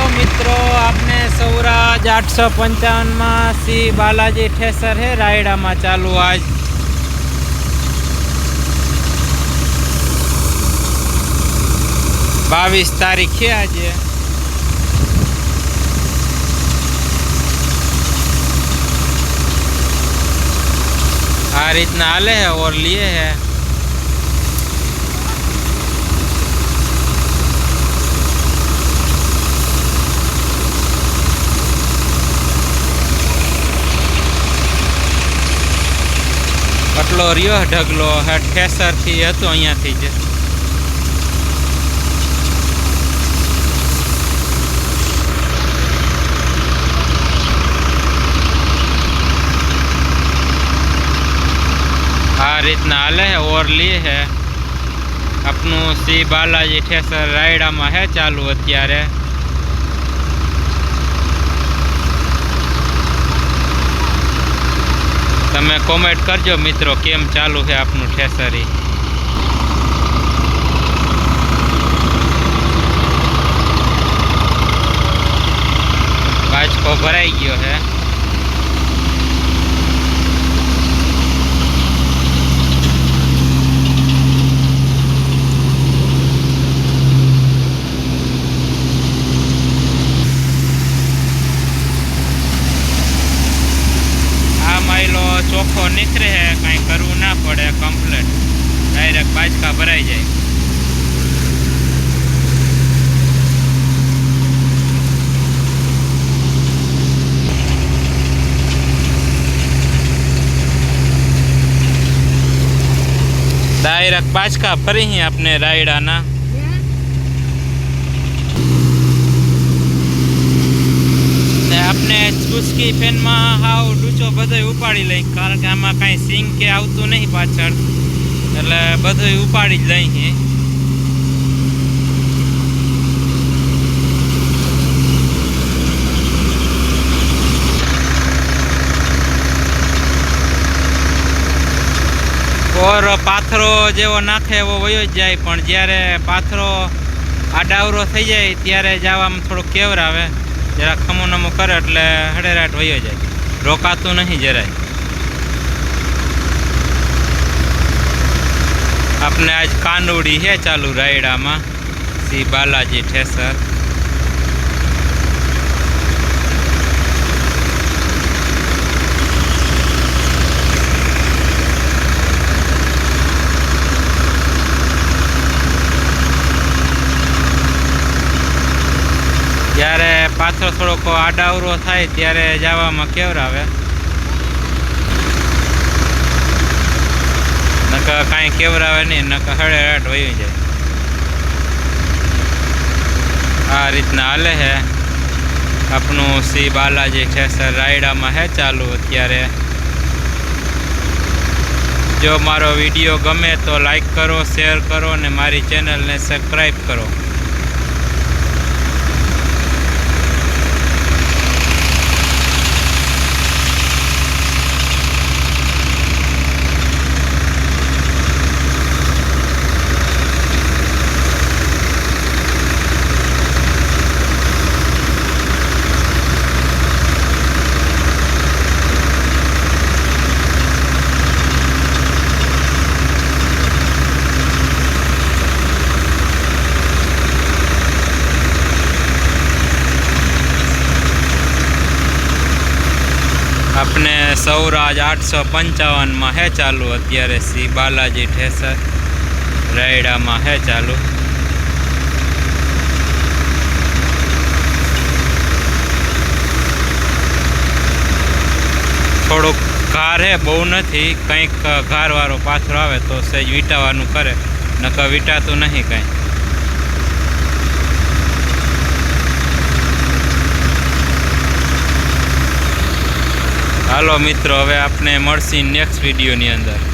मित्रों आपने सौराज 855 में श्री बालाजी ठेसर है रायडा में चालू आज 22 तारीख है आज आ रीतना हाले है और लिए है कटलो रियो ढगलो है ठेसर थी हतो अहींया थी ज आ रीतना हाले है और लिए है अपनू श्री बालाजी ठेसर रायडा में है चालू अत्यारे तमे कॉमेंट करजो मित्रों केम चालू है आपनु ठेसरी बाजको भराई गयो है चोखो निकले है कहीं करवू ना पड़े कम्प्लीट डायरेक्ट बाजका भराई जाए डायरेक्ट बाजका भरी ही अपने रायडा ना अपने चुस्की फेन में हाव डूचो बधो उपाड़ी लई कारण के आमा कहीं सींग के आवतुं नहीं पाछळ એટલે બધું ઉપાડી જ લઈ હે और પાથરો જેવો નાખે એવો વયો જ જાય પણ જ્યારે પાથરો આડાવરો થઈ જાય ત્યારે જવામાં થોડું કેવરાવે जरा खमो नमो करे એટલે હડેરાટ વયો જાય રોકાતું नहीं જરાય अपने आज कानूड़ी है चालू रायडा में श्री बालाजी ठेसर જ્યારે પાછો થોડોક આડાવરો થાય ત્યારે જવામાં કેવરાવે નકા કાંઈ કેવરાવે નહીં નકા હળેરાટ વહી જાય આ રીતના હાલે है આપણું શ્રી બાલાજી ठेसर રાયડામાં है ચાલુ અત્યારે જો મારો વિડીયો ગમે તો લાઈક કરો શેર કરો અને મારી ચેનલને સબસ્ક્રાઈબ કરો अपने सौराज 855 में है चालू अत्यारे श्री बालाजी ठेसर रायडा में है चालू थोड़ो घार है बहु नहीं कंईक घार वारो पाथरो आवे तो सहज वीटावानुं करे नका वीटातुं नहीं कहीं हालो मित्रों हवे आपने मळशी नेक्स्ट विडियो नी अंदर।